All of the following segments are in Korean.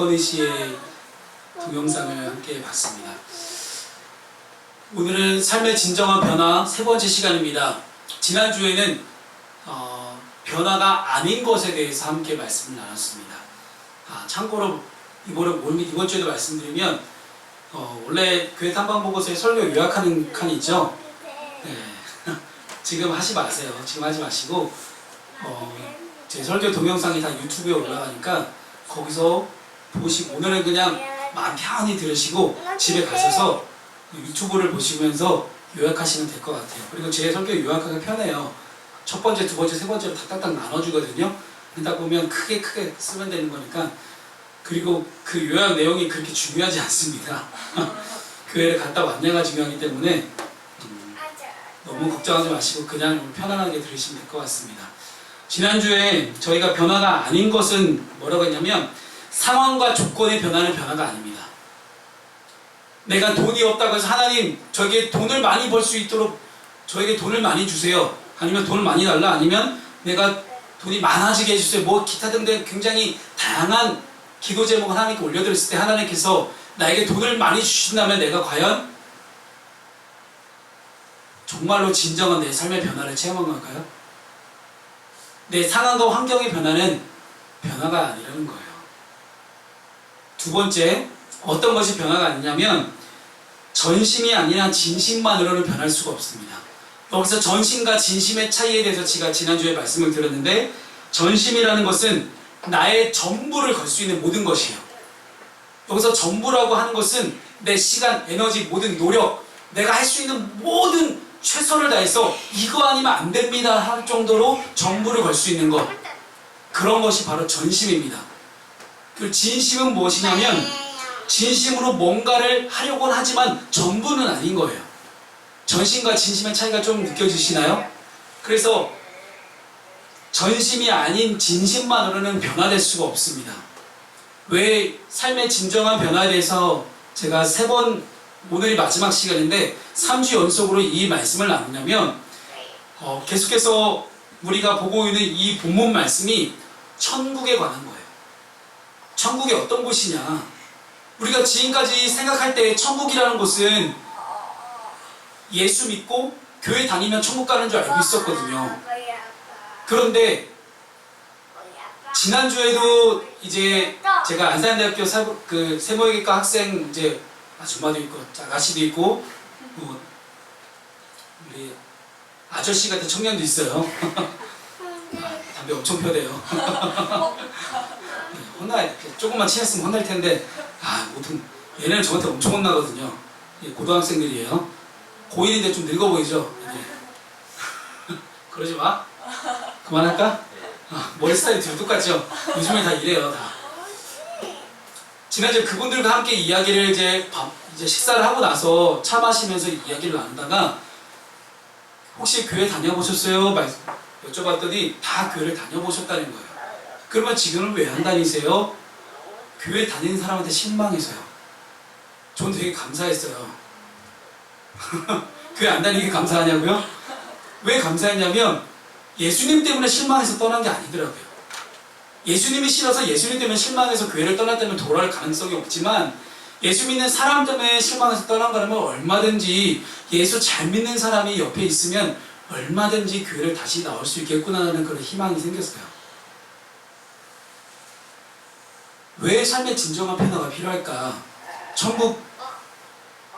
김건희 씨의 동영상을 함께 봤습니다. 오늘은 삶의 진정한 변화 세 번째 시간입니다. 지난주에는 변화가 아닌 것에 대해서 함께 말씀을 나눴습니다. 참고로 이번 주에도 말씀드리면 원래 교회 탐방보고서에 설교 요약하는 칸이 있죠? 네. 지금 하지 마세요. 지금 하지 마시고 제 설교 동영상이 다 유튜브에 올라가니까 거기서 보시고, 오늘은 그냥 마음 편히 들으시고 집에 가셔서 유튜브를 보시면서 요약하시면 될 것 같아요. 그리고 제 설교 요약하기 편해요. 첫 번째, 두 번째, 세 번째로 딱딱딱 나눠주거든요. 그러다 보면 크게 쓰면 되는 거니까. 그리고 그 요약 내용이 그렇게 중요하지 않습니다. 교회를 갔다 왔냐가 중요하기 때문에 너무 걱정하지 마시고 그냥 편안하게 들으시면 될 것 같습니다. 지난주에 저희가 변화가 아닌 것은 뭐라고 했냐면, 상황과 조건의 변화는 변화가 아닙니다. 내가 돈이 없다고 해서 하나님 저에게 돈을 많이 벌 수 있도록 저에게 돈을 많이 주세요, 아니면 돈을 많이 달라, 아니면 내가 돈이 많아지게 해주세요, 뭐 기타 등등 굉장히 다양한 기도 제목을 하나님께 올려드렸을 때 하나님께서 나에게 돈을 많이 주신다면 내가 과연 정말로 진정한 내 삶의 변화를 체험한 걸까요? 내 상황과 환경의 변화는 변화가 아니라는 거예요. 두 번째, 어떤 것이 변화가 아니냐면 전심이 아니라 진심만으로는 변할 수가 없습니다. 여기서 전심과 진심의 차이에 대해서 제가 지난주에 말씀을 드렸는데, 전심이라는 것은 나의 전부를 걸 수 있는 모든 것이에요. 여기서 전부라고 하는 것은 내 시간, 에너지, 모든 노력, 내가 할 수 있는 모든 최선을 다해서 이거 아니면 안 됩니다 할 정도로 전부를 걸 수 있는 것, 그런 것이 바로 전심입니다. 그 진심은 무엇이냐면 진심으로 뭔가를 하려고는 하지만 전부는 아닌 거예요. 전심과 진심의 차이가 좀 느껴지시나요? 그래서 전심이 아닌 진심만으로는 변화될 수가 없습니다. 왜 삶의 진정한 변화에 대해서 제가 오늘이 마지막 시간인데 3주 연속으로 이 말씀을 나누냐면, 계속해서 우리가 보고 있는 이 본문 말씀이 천국에 관한 거예요. 천국이 어떤 곳이냐, 우리가 지금까지 생각할 때 천국이라는 곳은 예수 믿고 교회 다니면 천국 가는 줄 알고 있었거든요. 그런데 지난주에도 이제 제가 안산대학교 세모외과 학생 이제 아줌마도 있고 아가씨도 있고 우리 아저씨 같은 청년도 있어요. 담배 엄청 펴대요. 조금만 친했으면 혼날 텐데 얘네는 저한테 엄청 혼나거든요. 고등학생들이에요. 고1인데 좀 늙어 보이죠? 그러지 마. 그만할까? 머리 스타일이 둘 똑같죠? 요즘에 다 이래요, 다. 지난주에 그분들과 함께 이야기를 이제 식사를 하고 나서 차 마시면서 이야기를 나누다가 혹시 교회 다녀보셨어요? 여쭤봤더니 다 교회를 다녀보셨다는 거예요. 그러면 지금은 왜 안 다니세요? 교회 다니는 사람한테 실망해서요. 전 되게 감사했어요. 교회 안 다니게 감사하냐고요? 왜 감사했냐면 예수님 때문에 실망해서 떠난 게 아니더라고요. 예수님이 싫어서 예수님 때문에 실망해서 교회를 떠났다면 돌아올 가능성이 없지만, 예수 믿는 사람 때문에 실망해서 떠난 거라면 얼마든지 예수 잘 믿는 사람이 옆에 있으면 얼마든지 교회를 다시 나올 수 있겠구나라는 그런 희망이 생겼어요. 왜 삶의 진정한 변화가 필요할까?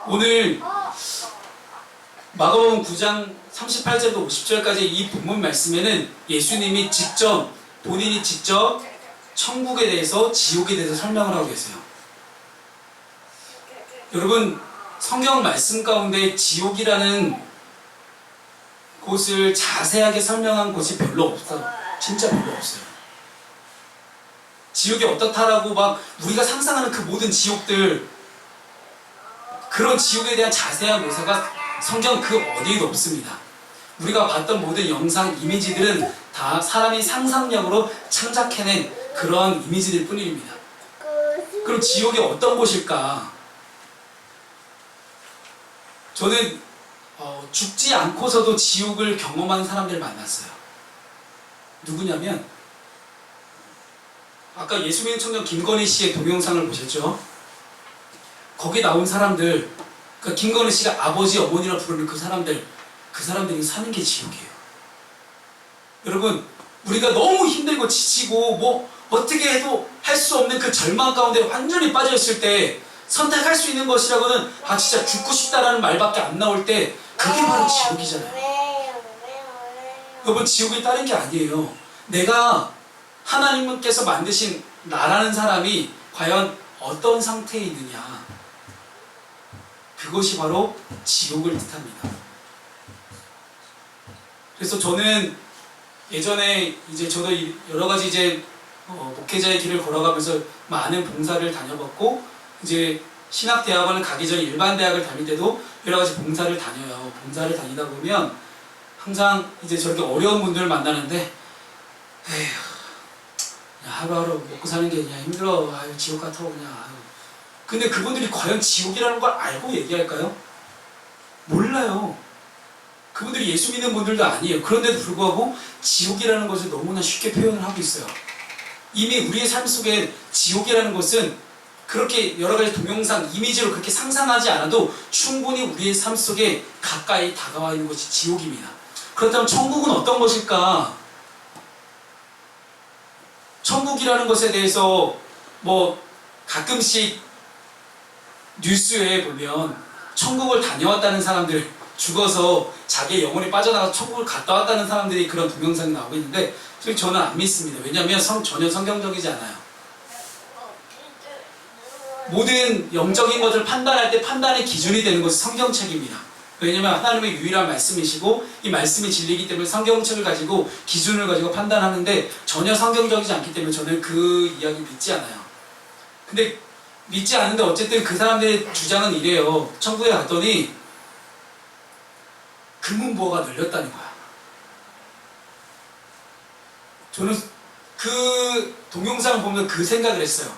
오늘 마가복음 9장 38절부터 50절까지 이 본문 말씀에는 예수님이 본인이 직접 천국에 대해서 지옥에 대해서 설명을 하고 계세요. 여러분, 성경 말씀 가운데 지옥이라는 곳을 자세하게 설명한 곳이 별로 없어요. 진짜 별로 없어요. 지옥이 어떻다라고 우리가 상상하는 그 모든 지옥들, 그런 지옥에 대한 자세한 묘사가 성경 그 어디에도 없습니다. 우리가 봤던 모든 영상, 이미지들은 다 사람이 상상력으로 창작해낸 그런 이미지들 뿐입니다. 그럼 지옥이 어떤 곳일까? 저는 죽지 않고서도 지옥을 경험한 사람들을 만났어요. 누구냐면 아까 예수 믿는 청년 김건희 씨의 동영상을 보셨죠? 거기 나온 사람들, 그러니까 김건희 씨가 아버지, 어머니라 부르는 그 사람들이 사는 게 지옥이에요. 여러분, 우리가 너무 힘들고 지치고 뭐 어떻게 해도 할 수 없는 그 절망 가운데 완전히 빠져있을 때 선택할 수 있는 것이라고는 진짜 죽고 싶다라는 말밖에 안 나올 때 그게 바로 지옥이잖아요. 여러분, 지옥이 다른 게 아니에요. 내가 하나님께서 만드신 나라는 사람이 과연 어떤 상태에 있느냐, 그것이 바로 지옥을 뜻합니다. 그래서 저는 예전에 이제 저도 여러 가지 이제 목회자의 길을 걸어가면서 많은 봉사를 다녀봤고, 이제 신학대학원을 가기 전에 일반 대학을 다닐 때도 여러 가지 봉사를 다녀요. 봉사를 다니다 보면 항상 이제 저렇게 어려운 분들을 만나는데, 에휴, 하루하루 먹고 사는 게 그냥 힘들어. 아유, 지옥 같아 그냥. 아유. 근데 그분들이 과연 지옥이라는 걸 알고 얘기할까요? 몰라요. 그분들이 예수 믿는 분들도 아니에요. 그런데도 불구하고 지옥이라는 것을 너무나 쉽게 표현을 하고 있어요. 이미 우리의 삶 속에 지옥이라는 것은 그렇게 여러 가지 동영상, 이미지로 그렇게 상상하지 않아도 충분히 우리의 삶 속에 가까이 다가와 있는 것이 지옥입니다. 그렇다면 천국은 어떤 것일까? 천국이라는 것에 대해서 뭐 가끔씩 뉴스에 보면 천국을 다녀왔다는 사람들, 죽어서 자기의 영혼이 빠져나가서 천국을 갔다 왔다는 사람들이 그런 동영상이 나오고 있는데, 저는 안 믿습니다. 왜냐하면 전혀 성경적이지 않아요. 모든 영적인 것을 판단할 때 판단의 기준이 되는 것은 성경책입니다. 왜냐하면 하나님의 유일한 말씀이시고 이 말씀이 진리이기 때문에 성경책을 가지고 기준을 가지고 판단하는데 전혀 성경적이지 않기 때문에 저는 그 이야기 믿지 않아요. 근데 믿지 않는데 어쨌든 그 사람들의 주장은 이래요. 천국에 갔더니 금문보화가 널렸다는 거야. 저는 그 동영상을 보면 그 생각을 했어요.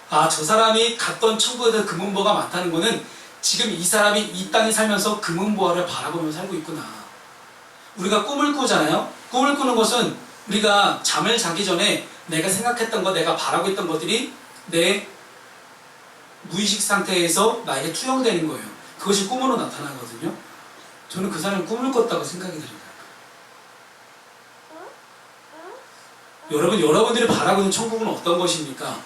저 사람이 갔던 천국에서 금문보화가 많다는 거는 지금 이 사람이 이 땅에 살면서 금문보화를 바라보며 살고 있구나. 우리가 꿈을 꾸잖아요. 꿈을 꾸는 것은 우리가 잠을 자기 전에 내가 생각했던 것, 내가 바라고 있던 것들이 내 무의식 상태에서 나에게 투영되는 거예요. 그것이 꿈으로 나타나거든요. 저는 그 사람이 꿈을 꿨다고 생각이 됩니다. 여러분들이 바라고 있는 천국은 어떤 것입니까?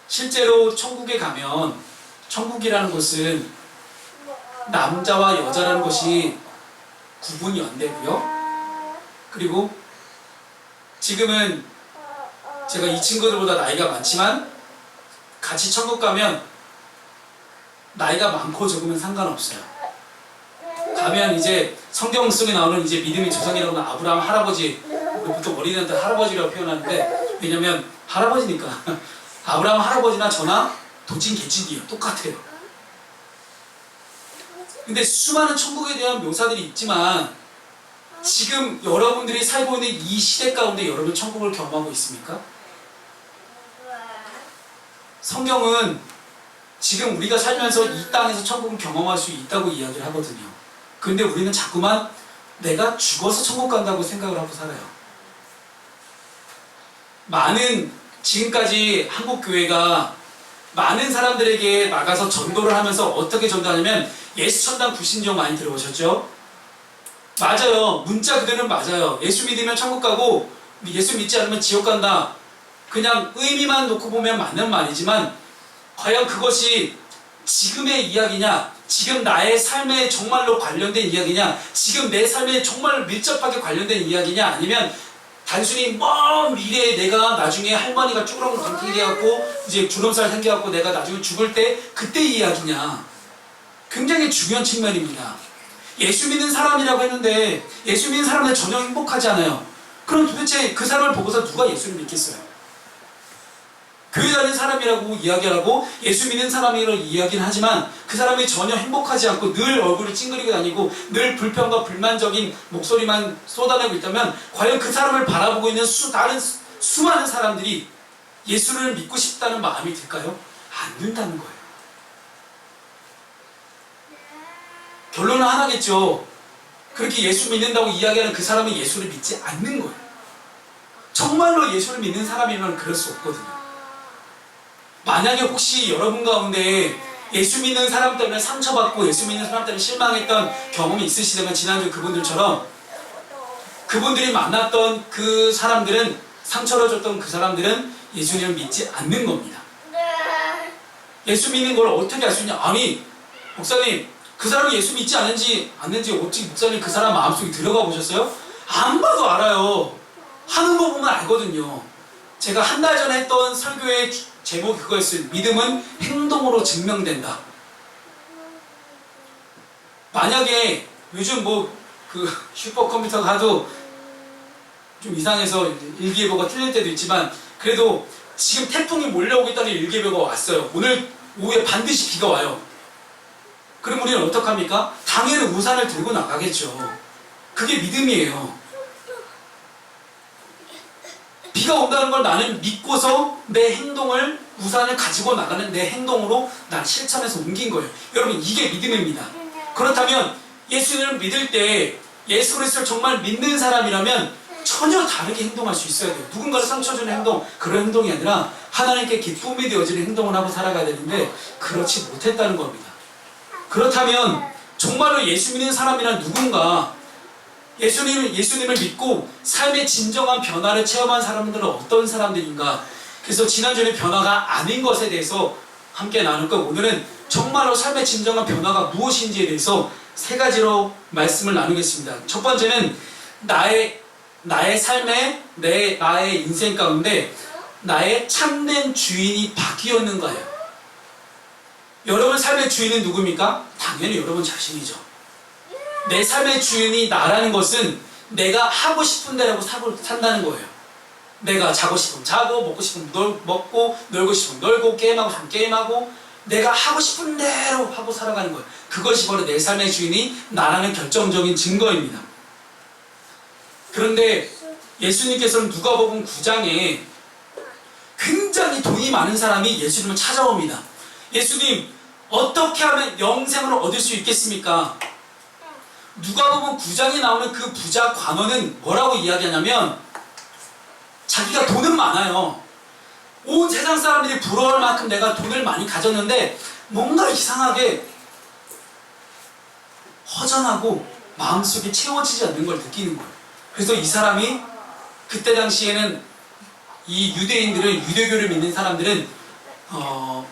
실제로 천국에 가면, 천국이라는 것은 남자와 여자라는 것이 구분이 안 되고요. 그리고 지금은 제가 이 친구들보다 나이가 많지만 같이 천국 가면 나이가 많고 적으면 상관없어요. 가면 이제 성경 속에 나오는 이제 믿음의 조상이라고 하는 아브라함 할아버지, 보통 어린애한테 할아버지라고 표현하는데, 왜냐면 할아버지니까 아브라함 할아버지나 저나 도찐 개찐이에요. 똑같아요. 근데 수많은 천국에 대한 묘사들이 있지만 지금 여러분들이 살고 있는 이 시대 가운데 여러분 천국을 경험하고 있습니까? 성경은 지금 우리가 살면서 이 땅에서 천국을 경험할 수 있다고 이야기를 하거든요. 근데 우리는 자꾸만 내가 죽어서 천국 간다고 생각을 하고 살아요. 지금까지 한국교회가 많은 사람들에게 나가서 전도를 하면서 어떻게 전도하냐면 예수 천당 불신종 많이 들어보셨죠? 맞아요. 문자 그대로는 맞아요. 예수 믿으면 천국 가고 예수 믿지 않으면 지옥 간다. 그냥 의미만 놓고 보면 맞는 말이지만 과연 그것이 지금의 이야기냐, 지금 나의 삶에 정말로 관련된 이야기냐, 지금 내 삶에 정말 밀접하게 관련된 이야기냐, 아니면 단순히 먼 미래에 내가 나중에 할머니가 쭈그렁 생겨갖고 이제 주름살 생겨갖고 내가 나중에 죽을 때 그때 이야기냐. 굉장히 중요한 측면입니다. 예수 믿는 사람이라고 했는데 예수 믿는 사람은 전혀 행복하지 않아요. 그럼 도대체 그 사람을 보고서 누가 예수를 믿겠어요? 교회 다니는 사람이라고 이야기하고 예수 믿는 사람이라고 이야기는 하지만 그 사람이 전혀 행복하지 않고 늘 얼굴을 찡그리고 다니고 늘 불평과 불만적인 목소리만 쏟아내고 있다면 과연 그 사람을 바라보고 있는 다른 수많은 사람들이 예수를 믿고 싶다는 마음이 들까요? 안 든다는 거예요. 결론은 하나겠죠. 그렇게 예수 믿는다고 이야기하는 그 사람은 예수를 믿지 않는 거예요. 정말로 예수를 믿는 사람이면 그럴 수 없거든요. 만약에 혹시 여러분 가운데 예수 믿는 사람 때문에 상처받고 예수 믿는 사람 때문에 실망했던 경험이 있으시다면 지난주 그분들처럼 그분들이 만났던 그 사람들은 상처를 줬던 그 사람들은 예수님을 믿지 않는 겁니다. 예수 믿는 걸 어떻게 알 수 있냐? 아니 목사님 그 사람이 예수 믿지 않는지 어찌 목사님 그 사람 마음속에 들어가 보셨어요? 안 봐도 알아요. 하는 거 보면 알거든요. 제가 한 달 전에 했던 설교의 제목이 그거였어요. 믿음은 행동으로 증명된다. 만약에 요즘 그 슈퍼컴퓨터가 하도 좀 이상해서 일기예보가 틀릴 때도 있지만 그래도 지금 태풍이 몰려오고 있다는 일기예보가 왔어요. 오늘 오후에 반드시 비가 와요. 그럼 우리는 어떡합니까? 당연히 우산을 들고 나가겠죠. 그게 믿음이에요. 비가 온다는 걸 나는 믿고서 내 행동을 우산을 가지고 나가는 내 행동으로 난 실천해서 옮긴 거예요. 여러분 이게 믿음입니다. 그렇다면 예수님을 믿을 때 예수 그리스도를 정말 믿는 사람이라면 전혀 다르게 행동할 수 있어야 돼요. 누군가를 상처 주는 행동, 그런 행동이 아니라 하나님께 기쁨이 되어지는 행동을 하고 살아가야 되는데 그렇지 못했다는 겁니다. 그렇다면 정말로 예수 믿는 사람이란 누군가, 예수님을 믿고 삶의 진정한 변화를 체험한 사람들은 어떤 사람들인가. 그래서 지난주에 변화가 아닌 것에 대해서 함께 나눌 거, 오늘은 정말로 삶의 진정한 변화가 무엇인지에 대해서 세 가지로 말씀을 나누겠습니다. 첫 번째는 나의 삶의 나의 인생 가운데 나의 참된 주인이 바뀌었는가요? 여러분 삶의 주인은 누굽니까? 당연히 여러분 자신이죠. 내 삶의 주인이 나라는 것은 내가 하고 싶은 대로 산다는 거예요. 내가 자고 싶으면 자고, 먹고 싶으면 먹고, 놀고 싶으면 놀고, 게임하고 싶으면 게임하고, 내가 하고 싶은 대로 하고 살아가는 거예요. 그것이 바로 내 삶의 주인이 나라는 결정적인 증거입니다. 그런데 예수님께서는 누가복음 9장에 굉장히 돈이 많은 사람이 예수님을 찾아옵니다. 예수님, 어떻게 하면 영생을 얻을 수 있겠습니까? 누가복음 9장에 나오는 그 부자 관원은 뭐라고 이야기하냐면 자기가 돈은 많아요. 온 세상 사람들이 부러워할 만큼 내가 돈을 많이 가졌는데 뭔가 이상하게 허전하고 마음속에 채워지지 않는 걸 느끼는 거예요. 그래서 이 사람이 그때 당시에는 이 유대교를 믿는 사람들은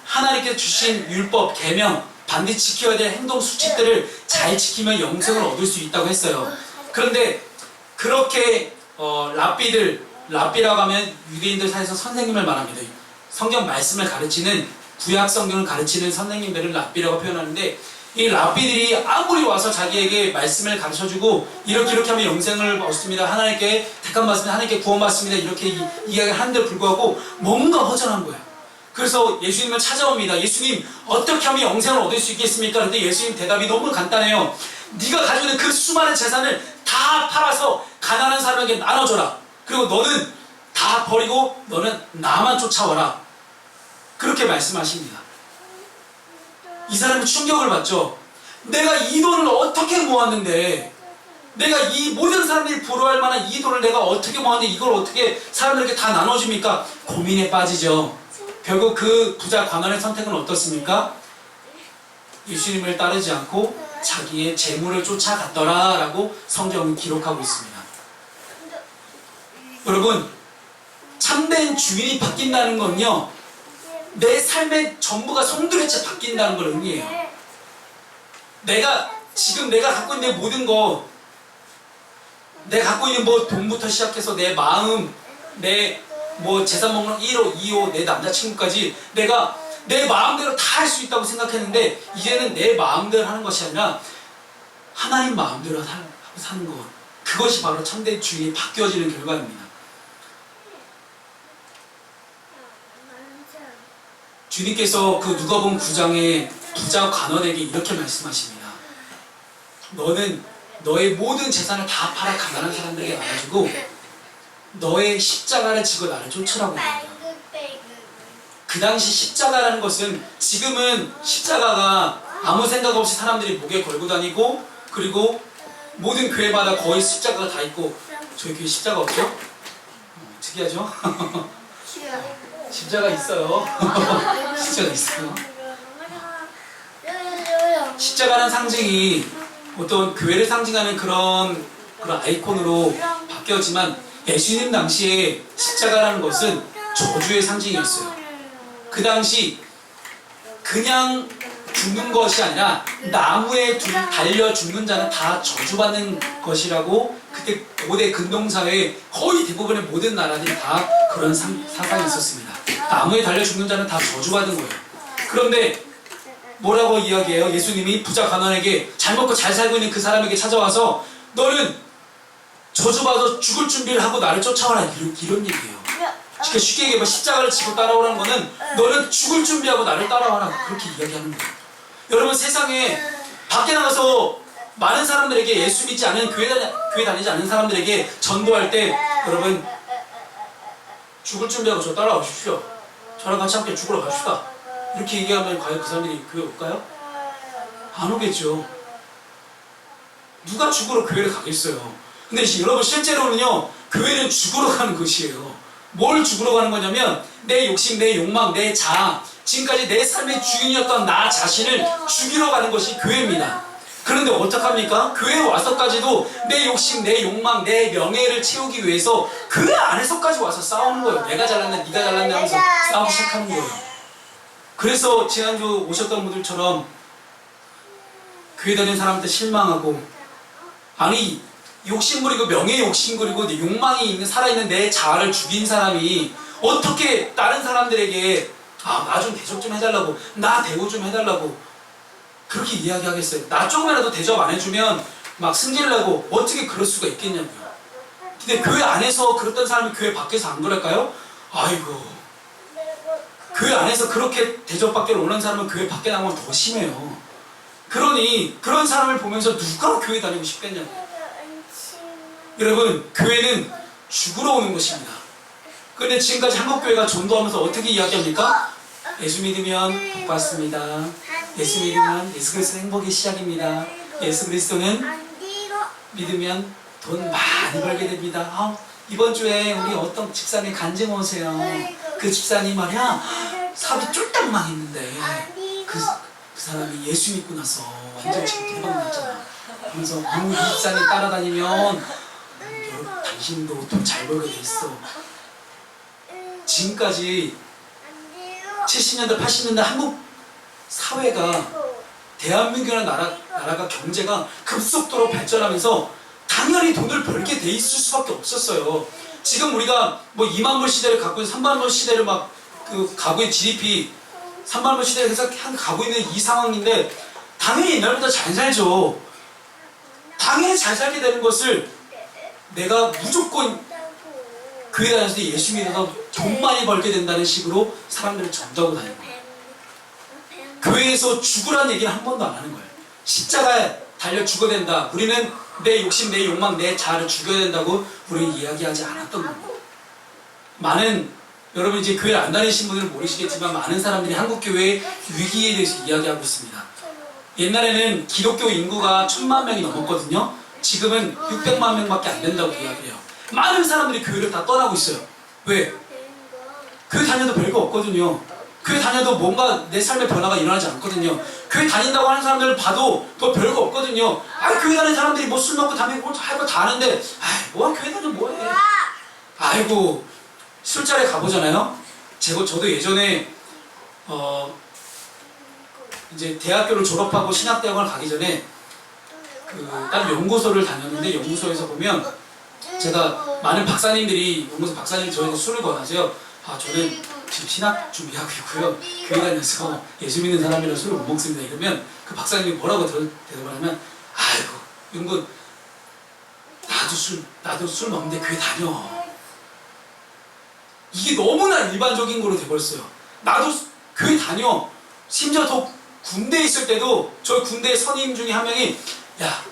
하나님께서 주신 율법, 계명, 반드시 지켜야 될 행동 수칙들을 잘 지키면 영생을 얻을 수 있다고 했어요. 그런데 그렇게 랍비라고 하면 유대인들 사이에서 선생님을 말합니다. 성경 말씀을 가르치는, 구약 성경을 가르치는 선생님들을 랍비라고 표현하는데, 이 랍비들이 아무리 와서 자기에게 말씀을 가르쳐주고 이렇게 하면 영생을 얻습니다, 하나님께 택함 받습니다, 하나님께 구원받습니다, 이렇게 이야기를 하는데 불구하고 뭔가 허전한 거예요. 그래서 예수님을 찾아옵니다. 예수님, 어떻게 하면 영생을 얻을 수 있겠습니까? 그런데 예수님 대답이 너무 간단해요. 네가 가지고 있는 그 수많은 재산을 다 팔아서 가난한 사람에게 나눠줘라. 그리고 너는 다 버리고 너는 나만 쫓아와라. 그렇게 말씀하십니다. 이 사람은 충격을 받죠. 내가 이 돈을 어떻게 모았는데, 내가 이 모든 사람들이 부러워할 만한 이 돈을 내가 어떻게 모았는데 이걸 어떻게 사람들에게 다 나눠줍니까? 고민에 빠지죠. 결국 그 부자 관원의 선택은 어떻습니까? 예수님을 따르지 않고 자기의 재물을 쫓아갔더라 라고 성경은 기록하고 있습니다. 여러분, 참된 주인이 바뀐다는 건요, 내 삶의 전부가 송두리째 바뀐다는 걸 의미해요. 지금 내가 갖고 있는 모든 거, 내가 갖고 있는 돈부터 시작해서 내 마음, 내 재산 먹는 1호, 2호, 내 남자친구까지 내가 내 마음대로 다 할 수 있다고 생각했는데 이제는 내 마음대로 하는 것이 아니라 하나님 마음대로 하고 사는 것, 그것이 바로 참된 주인이 바뀌어지는 결과입니다. 주님께서 그 누가복음 9장의 부자 관원에게 이렇게 말씀하십니다. 너는 너의 모든 재산을 다 팔아 가난한 사람들에게 나눠주고 너의 십자가를 지고 나를 쫓으라고 합니다. 그 당시 십자가라는 것은, 지금은 십자가가 아무 생각 없이 사람들이 목에 걸고 다니고, 그리고 모든 교회마다 거의 십자가가 다 있고 저희 교회 십자가 없죠? 특이하죠? 십자가 있어요. 십자가 있어요. 십자가는 상징이 어떤 교회를 상징하는 그런 아이콘으로 바뀌었지만 예수님 당시에 십자가라는 것은 저주의 상징이었어요. 그 당시 그냥 죽는 것이 아니라 나무에 달려 죽는 자는 다 저주받는 것이라고 그때 고대 근동사회 거의 대부분의 모든 나라들이 다 그런 사상이 있었습니다. 나무에 달려 죽는 자는 다 저주받은 거예요. 그런데 뭐라고 이야기해요? 예수님이 부자 가난에게 잘 먹고 잘 살고 있는 그 사람에게 찾아와서 너는 저주받아 죽을 준비를 하고 나를 쫓아와라 이런 얘기예요. 그러니까 쉽게 얘기해 십자가를 지고 따라오라는 거는 너는 죽을 준비하고 나를 따라와라 그렇게 이야기하는 거예요. 여러분 세상에 밖에 나가서 많은 사람들에게 예수 믿지 않은 교회 다니지 않는 사람들에게 전도할 때 여러분 죽을 준비하고 저 따라오십시오. 저랑 같이 함께 죽으러 갑시다. 이렇게 얘기하면 과연 그 사람들이 교회 올까요? 안 오겠죠. 누가 죽으러 교회를 가겠어요. 근데 여러분 실제로는요 교회는 죽으러 가는 것이에요. 뭘 죽으러 가는 거냐면 내 욕심, 내 욕망, 내 자아, 지금까지 내 삶의 주인이었던 나 자신을 죽이러 가는 것이 교회입니다. 그런데 어떡합니까? 교회에 와서까지도 내 욕심, 내 욕망, 내 명예를 채우기 위해서 그 안에서까지 와서 싸우는 거예요. 내가 잘났네, 네가 잘났네 하면서 싸우기 시작하는 거예요. 그래서 지난주 오셨던 분들처럼 교회 다니는 사람한테 실망하고 아니 욕심 부리고 명예 욕심 부리고 욕망이 있는 살아있는 내 자아를 죽인 사람이 어떻게 다른 사람들에게 나 좀 대접 좀 해달라고 나 대우 좀 해달라고 그렇게 이야기하겠어요. 나 조금이라도 대접 안 해주면 막 승질나고 어떻게 그럴 수가 있겠냐고요. 근데 교회 안에서 그랬던 사람이 교회 밖에서 안 그럴까요? 아이고 교회 안에서 그렇게 대접받기를 원하는 사람은 교회 밖에 나가면 더 심해요. 그러니 그런 사람을 보면서 누가 교회 다니고 싶겠냐고요. 여러분 교회는 죽으러 오는 것입니다. 그런데 지금까지 한국교회가 전도하면서 어떻게 이야기합니까? 예수 믿으면 복 받습니다. 예수 믿으면 예수 그리스도는 행복의 시작입니다. 예수 그리스도는 믿으면 돈 많이 벌게 됩니다. 이번 주에 우리 어떤 집사님 간증 오세요. 그 집사님 말이야 사업이 쫄딱 망했는데 그 사람이 예수 믿고 나서 완전 지금 대박 났잖아. 그래서 이 집사님 따라다니면 당신도 돈 잘 벌게 돼 있어. 지금까지 70년대 80년대 한국 사회가 대한민국이라는 나라가 경제가 급속도로 발전하면서 당연히 돈을 벌게 돼 있을 수밖에 없었어요. 지금 우리가 뭐 2만 불 시대를 갖고 있는 3만 불 시대를 막 그 가구 GDP 3만 불 시대를 해서 가고 있는 이 상황인데 당연히 옛날보다 잘 살죠. 당연히 잘 살게 되는 것을 내가 무조건 교회 다녀서 예수 믿어서 돈 많이 벌게 된다는 식으로 사람들을 전도하고 다니는 거예요. 교회에서 죽으라는 얘기는 한 번도 안 하는 거예요. 십자가에 달려 죽어야 된다. 우리는 내 욕심, 내 욕망, 내 자아를 죽여야 된다고 우리는 이야기하지 않았던 겁니다. 많은 여러분 이제 교회 안 다니신 분들은 모르시겠지만 많은 사람들이 한국교회의 위기에 대해서 이야기하고 있습니다. 옛날에는 기독교 인구가 1000만 명이 넘었거든요. 지금은 600만 명밖에 안 된다고 이야기를 해요. 많은 사람들이 교회를 다 떠나고 있어요. 왜? 교회 다녀도 별거 없거든요. 교회 다녀도 뭔가 내 삶의 변화가 일어나지 않거든요. 교회 다닌다고 하는 사람들을 봐도 더 별거 없거든요. 교회 다니는 사람들이 뭐 술 먹고 담배 피고 할 거 다 하는데 뭐야 교회 다녀 뭐해. 아이고 술자리에 가보잖아요. 저도 예전에 이제 대학교를 졸업하고 신학대학원을 가기 전에 다른 연구소를 다녔는데 연구소에서 보면 제가 많은 박사님들이 연구소 박사님이 저에게 술을 권하세요. 저는 지금 신학 준비하고 있고요. 교회 다녀서 예수 믿는 사람이라 술을 못 먹습니다. 이러면 그 박사님이 뭐라고 대답을 하면 아이고 윤군 나도 술 먹는데 교회 다녀. 이게 너무나 일반적인 거로 돼버렸어요. 나도 교회 다녀. 심지어 더 군대에 있을 때도 저 군대 선임 중에 한 명이 야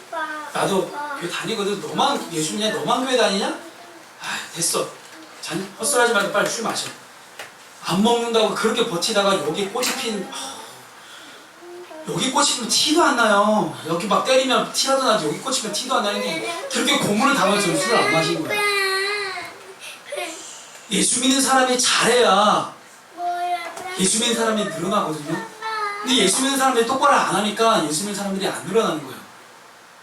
나도 교회 다니거든. 너만 예수 믿냐? 너만 교회 다니냐? 됐어. 헛소리하지 말고 빨리 술 마셔. 안 먹는다고 그렇게 버티다가 여기 꼬집힌 여기 꽂히면 티도 안 나요. 여기 막 때리면 티라도 나지 여기 꽂히면 티도 안 나는데 그렇게 고문을 당하면서 술을 안 마신 거예요. 예수 믿는 사람이 잘해야 예수 믿는 사람이 늘어나거든요. 근데 예수 믿는 사람들이 똑바로 안 하니까 예수 믿는 사람들이 안 늘어나는 거예요.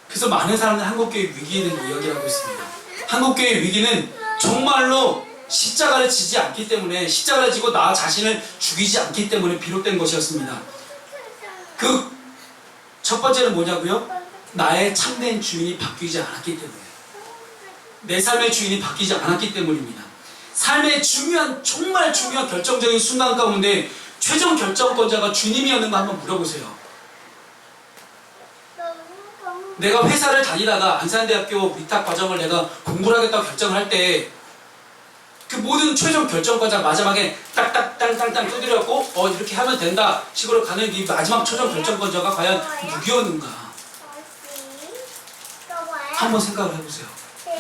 그래서 많은 사람들이 한국교회 위기에 대한 이야기를 하고 있습니다. 한국교회 위기는 정말로 십자가를 지지 않기 때문에, 십자가를 지고 나 자신을 죽이지 않기 때문에 비롯된 것이었습니다. 그 첫 번째는 뭐냐고요? 나의 참된 주인이 바뀌지 않았기 때문에, 내 삶의 주인이 바뀌지 않았기 때문입니다. 삶의 중요한, 정말 중요한 결정적인 순간 가운데 최종 결정권자가 주님이었는가 한번 물어보세요. 내가 회사를 다니다가 안산대학교 위탁 과정을 내가 공부를 하겠다고 결정을 할 때 그 모든 최종 결정권자 마지막에 딱딱땅땅땅 두드려갖고 이렇게 하면 된다 식으로 가는 이 마지막 최종 결정권자가 과연 누구였는가 한번 생각을 해보세요.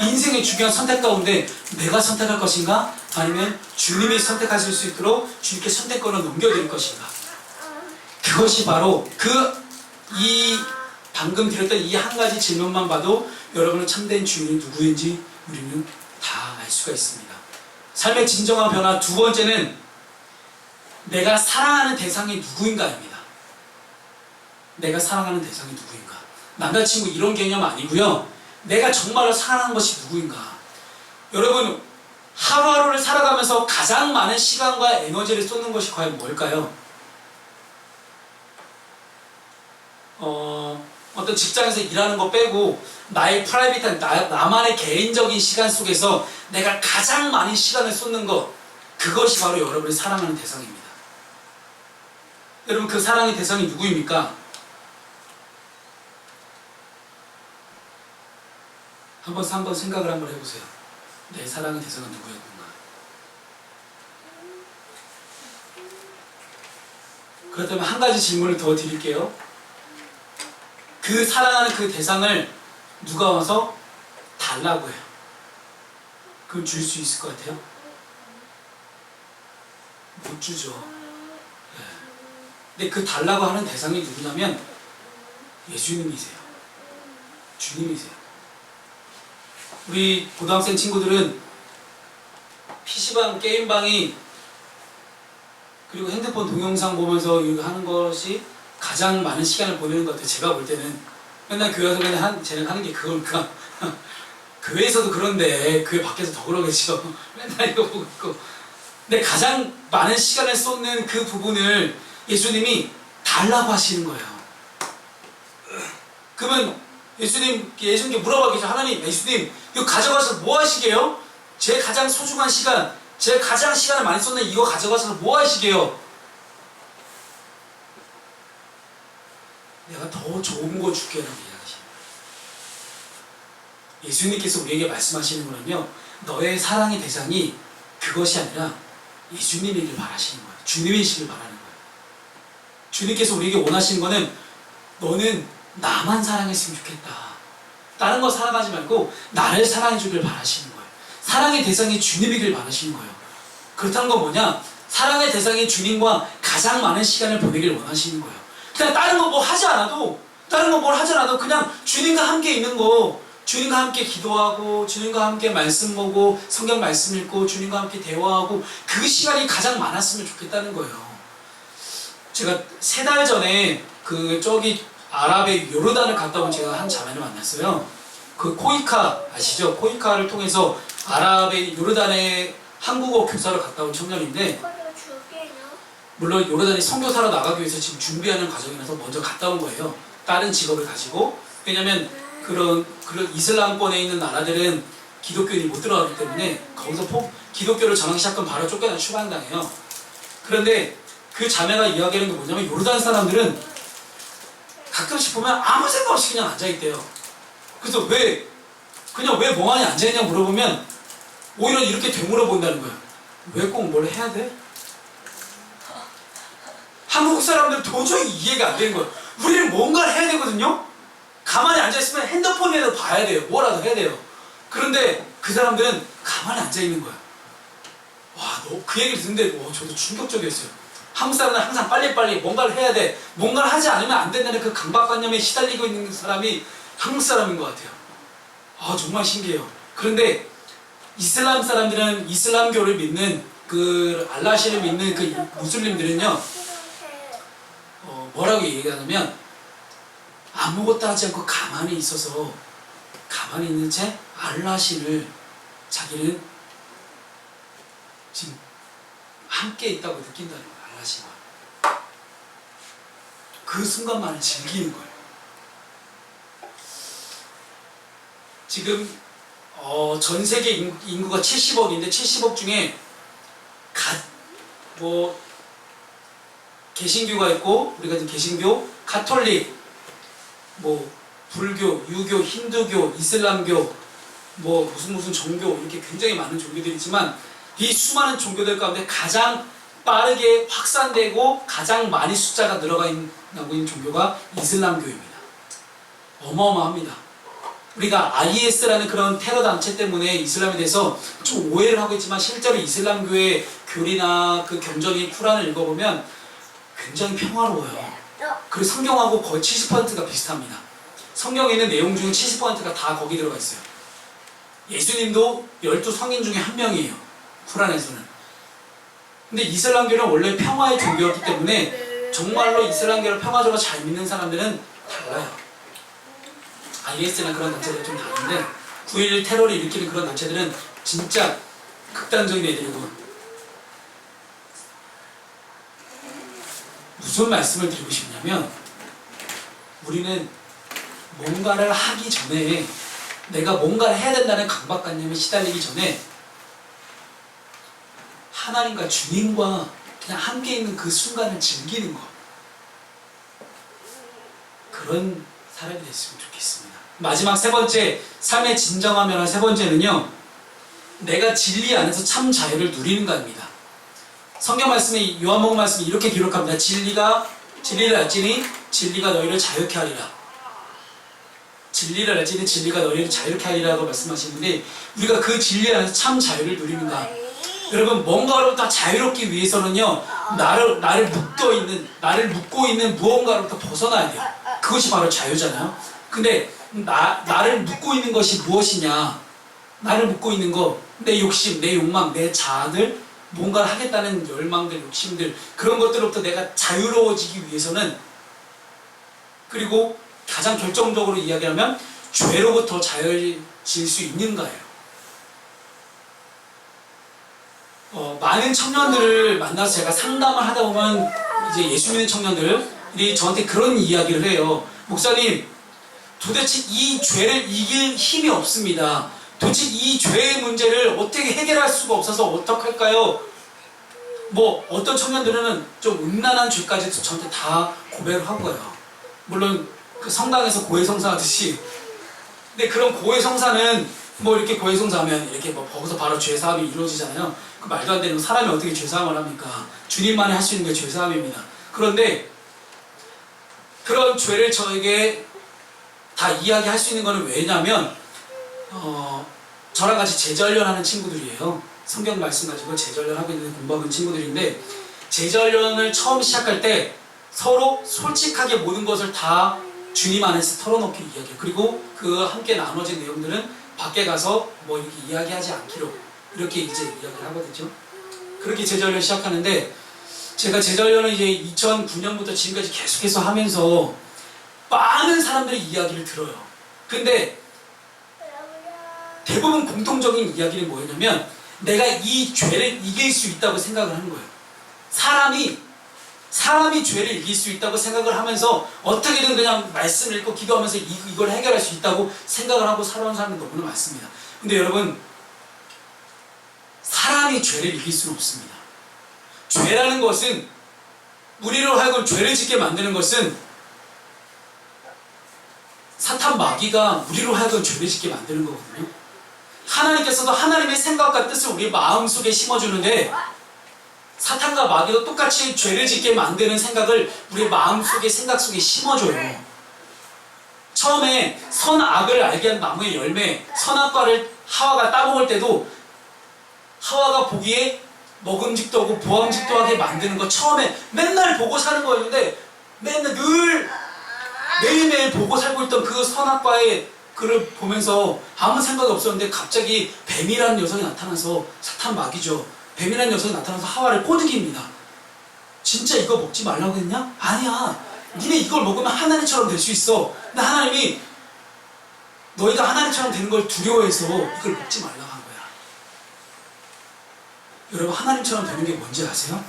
인생의 중요한 선택 가운데 내가 선택할 것인가 아니면 주님이 선택하실 수 있도록 주님께 선택권을 넘겨드릴 것인가. 그것이 바로 방금 드렸던 이 한 가지 질문만 봐도 여러분은 참된 주인이 누구인지 우리는 다 알 수가 있습니다. 삶의 진정한 변화 두 번째는 내가 사랑하는 대상이 누구인가입니다. 내가 사랑하는 대상이 누구인가. 남자친구 이런 개념 아니고요. 내가 정말로 사랑하는 것이 누구인가. 여러분 하루하루를 살아가면서 가장 많은 시간과 에너지를 쏟는 것이 과연 뭘까요? 어떤 직장에서 일하는 거 빼고 나의 프라이빗한 나만의 개인적인 시간 속에서 내가 가장 많은 시간을 쏟는 것, 그것이 바로 여러분이 사랑하는 대상입니다. 여러분 그 사랑의 대상이 누구입니까? 한번 생각을 한번 해보세요. 내 사랑의 대상은 누구였는가? 그렇다면 한 가지 질문을 더 드릴게요. 그 사랑하는 그 대상을 누가 와서 달라고 해요. 그럼 줄 수 있을 것 같아요? 못 주죠. 네. 근데 그 달라고 하는 대상이 누구냐면 예수님이세요. 주님이세요. 우리 고등학생 친구들은 PC방, 게임방이 그리고 핸드폰 동영상 보면서 하는 것이 가장 많은 시간을 보내는 것 같아요. 제가 볼 때는 맨날 교회 와서 맨날 쟤는 하는 게 그걸까? 교회에서도 그런데 교회 밖에서 더 그러겠죠. 맨날 이거 보고 있고. 근데 가장 많은 시간을 쏟는 그 부분을 예수님이 달라고 하시는 거예요. 그러면 예수님께 물어봤겠죠. 하나님, 예수님 이거 가져가서 뭐 하시게요? 제 가장 소중한 시간, 제 가장 시간을 많이 쏟는 이거 가져가서 뭐 하시게요? 내가 더 좋은 거 줄게 라고 이야기하십니다. 예수님께서 우리에게 말씀하시는 거는요, 너의 사랑의 대상이 그것이 아니라 예수님이길 바라시는 거예요. 주님이시길 바라는 거예요. 주님께서 우리에게 원하시는 거는 너는 나만 사랑했으면 좋겠다. 다른 거 사랑하지 말고 나를 사랑해 주길 바라시는 거예요. 사랑의 대상이 주님이길 바라시는 거예요. 그렇다는 건 뭐냐? 사랑의 대상이 주님과 가장 많은 시간을 보내길 원하시는 거예요. 그냥 다른 거 뭘 하지 않아도 그냥 주님과 함께 있는 거, 주님과 함께 기도하고 주님과 함께 말씀 보고 성경 말씀 읽고 주님과 함께 대화하고 그 시간이 가장 많았으면 좋겠다는 거예요. 제가 3달 전에 저기 아랍의 요르단을 갔다 온 제가 한 자매를 만났어요. 그 코이카 아시죠? 코이카를 통해서 아랍의 요르단의 한국어 교사를 갔다 온 청년인데, 물론 요르단이 선교사로 나가기 위해서 지금 준비하는 과정이라서 먼저 갔다 온 거예요. 다른 직업을 가지고. 왜냐면 그런 이슬람권에 있는 나라들은 기독교인이 못 들어가기 때문에 거기서 기독교를 전하기 시작하면 바로 쫓겨나 추방당해요. 그런데 그 자매가 이야기하는 게 뭐냐면 요르단 사람들은 가끔씩 보면 아무 생각 없이 그냥 앉아있대요. 그래서 왜 멍하니 앉아있냐 물어보면 오히려 이렇게 되물어본다는 거예요. 왜 꼭 뭘 해야 돼? 한국 사람들은 도저히 이해가 안 되는 거예요. 우리는 뭔가를 해야 되거든요. 가만히 앉아있으면 핸드폰이라도 봐야 돼요. 뭐라도 해야 돼요. 그런데 그 사람들은 가만히 앉아있는 거예요. 와, 그 얘기를 듣는데 저도 충격적이었어요. 한국 사람은 항상 빨리빨리 뭔가를 해야 돼. 뭔가를 하지 않으면 안 된다는 그 강박관념에 시달리고 있는 사람이 한국 사람인 것 같아요. 아, 정말 신기해요. 그런데 이슬람 사람들은, 이슬람교를 믿는 그 알라시를 믿는 그 무슬림들은요, 뭐라고 얘기하냐면 아무것도 하지 않고 가만히 있어서, 가만히 있는 채 알라시를 자기는 지금 함께 있다고 느낀다는 거예요. 알라시와 그 순간만을 즐기는 거예요. 지금 전 세계 인구가 70억인데 70억 중에 개신교가 있고, 우리가 지금 개신교, 가톨릭, 불교, 유교, 힌두교, 이슬람교, 무슨 종교, 이렇게 굉장히 많은 종교들이 있지만, 이 수많은 종교들 가운데 가장 빠르게 확산되고 가장 많이 숫자가 늘어나고 있는 종교가 이슬람교입니다. 어마어마합니다. 우리가 IS라는 그런 테러 단체 때문에 이슬람에 대해서 좀 오해를 하고 있지만, 실제로 이슬람교의 교리나 그 경전이 쿠란을 읽어보면 굉장히 평화로워요. 그리고 성경하고 거의 70%가 비슷합니다. 성경에 있는 내용 중에 70%가 다 거기 들어가 있어요. 예수님도 12성인 중에 한 명이에요. 쿠란에서는. 근데 이슬람교는 원래 평화의 종교였기 때문에 정말로 이슬람교를 평화적으로 잘 믿는 사람들은 달라요. IS나 그런 단체들은 좀 다른데, 9.11 테러를 일으키는 그런 단체들은 진짜 극단적인 애들이고. 무슨 말씀을 드리고 싶냐면, 우리는 뭔가를 하기 전에, 내가 뭔가를 해야 된다는 강박관념에 시달리기 전에 하나님과 주님과 그냥 함께 있는 그 순간을 즐기는 것, 그런 사람이 됐으면 좋겠습니다. 마지막 세 번째, 삶의 진정한 세 번째는요, 내가 진리 안에서 참 자유를 누리는 것입니다. 성경 말씀에, 요한복음 말씀에 이렇게 기록합니다. 진리를 알지니 진리가 너희를 자유케 하리라. 진리를 알지니 진리가 너희를 자유케 하리라고 말씀하시는데, 우리가 그 진리 안에서 참 자유를 누립니다. 여러분, 뭔가로부터 자유롭기 위해서는요, 나를 묶고 있는 무언가로부터 벗어나야 돼요. 그것이 바로 자유잖아요. 근데 나를 묶고 있는 것이 무엇이냐? 나를 묶고 있는 거, 내 욕심, 내 욕망, 내 자아들, 뭔가를 하겠다는 열망들, 욕심들, 그런 것들로부터 내가 자유로워지기 위해서는, 그리고 가장 결정적으로 이야기하면 죄로부터 자유해질 수 있는가예요. 많은 청년들을 만나서 제가 상담을 하다 보면, 이제 예수 믿는 청년들이 저한테 그런 이야기를 해요. 목사님, 도대체 이 죄를 이길 힘이 없습니다. 도대체 이 죄의 문제를 어떻게 해결할 수가 없어서 어떡할까요? 어떤 청년들은 좀 음란한 죄까지도 저한테 다 고백을 하고요. 물론 그 성당에서 고해성사 하듯이. 근데 그런 고해성사는 이렇게 고해성사하면 이렇게 거기서 바로 죄사함이 이루어지잖아요. 그 말도 안 되는 거, 사람이 어떻게 죄사함을 합니까? 주님만이 할 수 있는 게 죄사함입니다. 그런데 그런 죄를 저에게 다 이야기할 수 있는 거는 왜냐면, 저랑 같이 제자훈련하는 친구들이에요. 성경 말씀 가지고 제자훈련하고 있는 공부하는 친구들인데, 제자훈련을 처음 시작할 때 서로 솔직하게 모든 것을 다 주님 안에서 털어놓기 이야기해요. 그리고 그 함께 나눠진 내용들은 밖에 가서 이렇게 이야기하지 않기로, 이렇게 이제 이야기를 하거든요. 그렇게 제자훈련 시작하는데, 제가 제자훈련을 이제 2009년부터 지금까지 계속해서 하면서 많은 사람들의 이야기를 들어요. 근데 대부분 공통적인 이야기는 뭐였냐면, 내가 이 죄를 이길 수 있다고 생각을 하는 거예요. 사람이 죄를 이길 수 있다고 생각을 하면서 어떻게든 그냥 말씀을 읽고 기도하면서 이걸 해결할 수 있다고 생각을 하고 살아온 사람이 너무나 많습니다. 근데 여러분, 사람이 죄를 이길 수는 없습니다. 죄라는 것은, 우리로 하여금 죄를 짓게 만드는 것은 사탄 마귀가 우리로 하여금 죄를 짓게 만드는 거거든요. 하나님께서도 하나님의 생각과 뜻을 우리 마음속에 심어주는데, 사탄과 마귀도 똑같이 죄를 짓게 만드는 생각을 우리 마음속에, 생각 속에 심어줘요. 처음에 선악을 알게 한 나무의 열매, 선악과를 하와가 따먹을 때도 하와가 보기에 먹음직도 하고 보암직도 하게 만드는 거 처음에 맨날 보고 사는 거였는데 맨날 늘 매일매일 보고 살고 있던 그 선악과의 그를 보면서 아무 생각이 없었는데 갑자기 뱀이라는 녀석이 나타나서 사탄 마귀죠. 뱀이라는 녀석이 나타나서 하와를 꼬드깁니다. 진짜 이거 먹지 말라고 했냐? 아니야. 니네 이걸 먹으면 하나님처럼 될 수 있어. 근데 하나님이 너희가 하나님처럼 되는 걸 두려워해서 이걸 먹지 말라고 한 거야. 여러분 하나님처럼 되는 게 뭔지 아세요?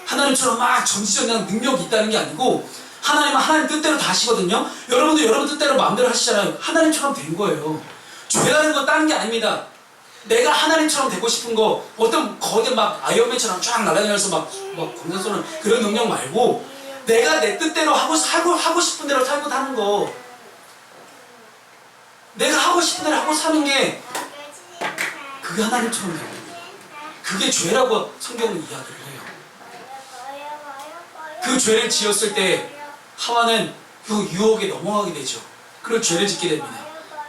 하나님처럼 막 전지전능한 능력이 있다는 게 아니고 하나님은 하나님 뜻대로 다 하시거든요. 여러분도 여러분 뜻대로 마음대로 하시잖아요. 하나님처럼 된 거예요. 죄라는 건 다른 게 아닙니다. 내가 하나님처럼 되고 싶은 거 어떤 거대 막 아이언맨처럼 쫙 날아다니면서 막 공산 쏘는 그런 능력 말고 내가 내 뜻대로 하고 싶은 대로 살고 사는 거, 내가 하고 싶은 대로 하고 사는 게 그게 하나님처럼 되는 거예요. 그게 죄라고 성경은 이야기를 해요. 그 죄를 지었을 때 하와는 그 유혹에 넘어가게 되죠. 그리고 죄를 짓게 됩니다.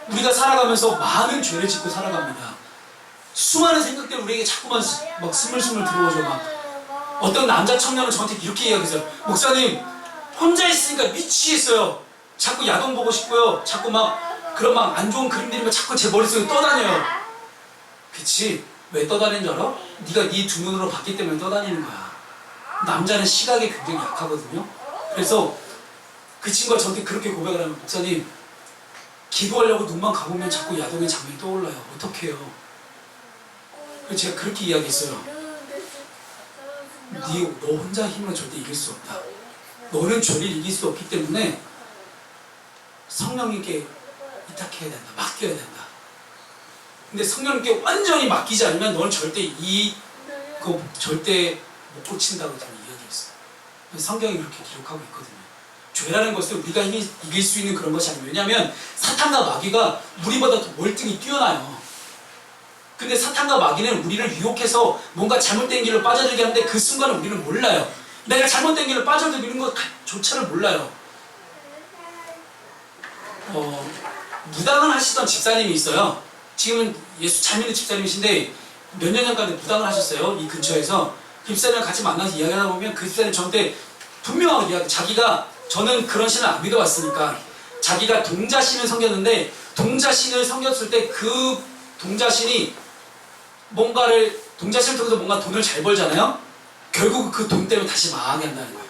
우리가 살아가면서 많은 죄를 짓고 살아갑니다. 수많은 생각들 우리에게 자꾸만 막 스물스물 들어오죠. 막 어떤 남자 청년은 저한테 이렇게 이야기했어요. 목사님 혼자 있으니까 미치겠어요. 자꾸 야동 보고 싶고요. 자꾸 막 그런 막 안 좋은 그림 그리면 자꾸 제 머릿속에 떠다녀요. 그치? 왜 떠다니는 줄 알아? 네가 네 두 눈으로 봤기 때문에 떠다니는 거야. 남자는 시각에 굉장히 약하거든요. 그래서 그 친구가 저한테 그렇게 고백을 하면 목사님 기도하려고 눈만 감으면 자꾸 야동의 장면이 떠올라요. 어떡해요? 그래서 제가 그렇게 이야기했어요. 너 혼자 힘으로 절대 이길 수 없다. 너는 죄를 이길 수 없기 때문에 성령님께 위탁해야 된다. 맡겨야 된다. 근데 성령님께 완전히 맡기지 않으면 너는 절대 절대 못 고친다고 저는 이야기했어요. 성경이 그렇게 기록하고 있거든요. 죄라는 것은 우리가 이길 수 있는 그런 것이 아니에요. 왜냐하면 사탄과 마귀가 우리보다 더 월등히 뛰어나요. 근데 사탄과 마귀는 우리를 유혹해서 뭔가 잘못된 길로 빠져들게 하는데 그 순간은 우리는 몰라요. 내가 잘못된 길로 빠져들기는 것조차를 몰라요. 무당을 하시던 집사님이 있어요. 지금은 예수 잘 믿는 집사님이신데 몇 년 전까지 무당을 하셨어요. 이 근처에서. 그 집사님과 같이 만나서 이야기하다 보면 그 집사님 저한테 분명하게 자기가, 저는 그런 신을 안 믿어봤으니까 자기가 동자신을 섬겼는데 동자신을 섬겼을 때 그 동자신이 동자신을 통해서 뭔가 돈을 잘 벌잖아요. 결국 그 돈 때문에 다시 망하게 한다는 거예요.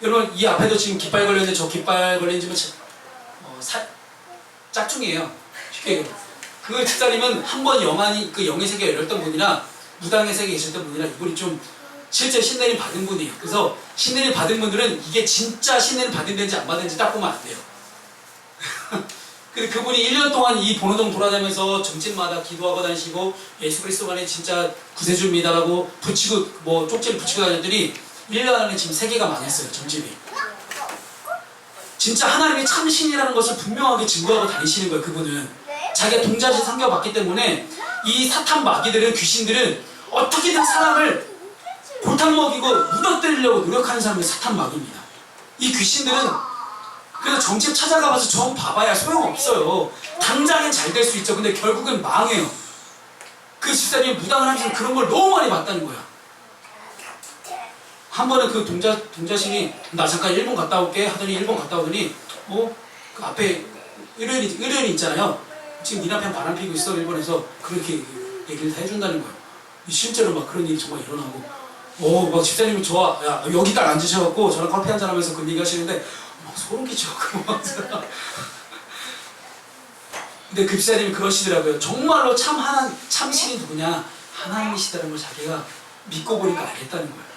여러분 이 앞에도 지금 깃발 걸렸는데 저 깃발 걸린 집은 짝퉁이에요. 쉽게 얘기해요. 그 집사님은 한 번 그 영의 세계가 열렸던 분이라 무당의 세계에 계셨던 분이라 이분이 좀 실제 신내림 받은 분이에요. 그래서 신내림 받은 분들은 이게 진짜 신내림 받은 데인지 안 받은지 딱 보면 안 돼요. 근데 그분이 1년 동안 이 본호동 돌아다니면서 점집마다 기도하고 다니시고 예수 그리스도만이 진짜 구세주입니다라고 붙이고 쪽지를 붙이고 다녔더니 1년 안에 지금 3개가 망했어요. 점집이. 진짜 하나님이 참 신이라는 것을 분명하게 증거하고 다니시는 거예요. 그분은 자기가 동자신 섬겨봤기 때문에 이 사탄 마귀들은, 귀신들은 어떻게든 사람을 골탕 먹이고 무너뜨리려고 노력하는 사람이 사탄 마귀입니다. 이 귀신들은 그래서 점집 찾아가봐서 좀 봐봐야 소용없어요. 당장엔 잘 될 수 있죠. 근데 결국은 망해요. 그 집사님이 무당을 하면서 그런 걸 너무 많이 봤다는 거야. 한 번은 그 동자신이 나 잠깐 일본 갔다 올게 하더니 일본 갔다 오더니 그 앞에 의뢰인이 있잖아요. 지금 네 남편 바람 피고 있어 일본에서. 그렇게 얘기를 다 해준다는 거예요. 실제로 막 그런 일이 정말 일어나고 막 집사님이 여기 딱 앉으셔갖고 저랑 커피 한잔 하면서 그 얘기 하시는데 막 소름 끼쳐갖고 근데 그 집사님이 그러시더라고요. 정말로 참 신이 누구냐? 하나님이시다는 걸 자기가 믿고 보니까 알겠다는 거예요.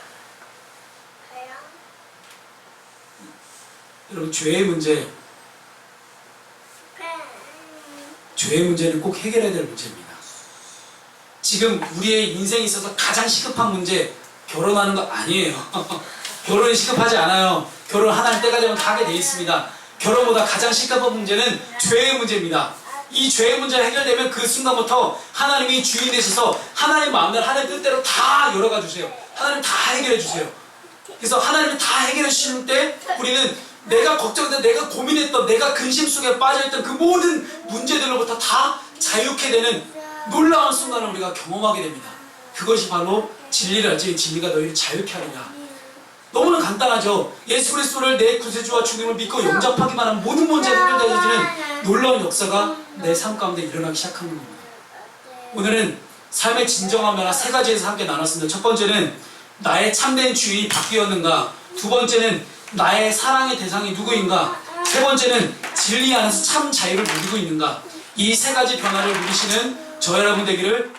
여러분 죄의 문제는 꼭 해결해야 될 문제입니다. 지금 우리의 인생에 있어서 가장 시급한 문제, 결혼하는 거 아니에요. 결혼이 시급하지 않아요. 결혼 하나님 때가 되면 다 하게 돼 있습니다. 결혼보다 가장 시급한 문제는 죄의 문제입니다. 이 죄의 문제가 해결되면 그 순간부터 하나님이 주인 되셔서 하나님 마음대로 하나님 뜻대로 다 열어가 주세요. 하나님 다 해결해 주세요. 그래서 하나님이 다 해결해 주시는 때 우리는 내가 걱정했던, 내가 고민했던, 내가 근심 속에 빠져있던 그 모든 문제들로부터 다 자유케 되는 놀라운 순간을 우리가 경험하게 됩니다. 그것이 바로 진리라지. 진리가 너희를 자유케 하느냐. 너무나 간단하죠. 예수 그리스도를 내 구세주와 주님을 믿고 영접하기만 하면 모든 문제가 해결되어지는 놀라운 역사가 내 삶 가운데 일어나기 시작하는 겁니다. 오늘은 삶의 진정한 변화 세 가지에서 함께 나눴습니다. 첫 번째는 나의 참된 주인이 바뀌었는가. 두 번째는 나의 사랑의 대상이 누구인가. 세 번째는 진리 안에서 참 자유를 누리고 있는가. 이 세 가지 변화를 누리시는 저 여러분 되기를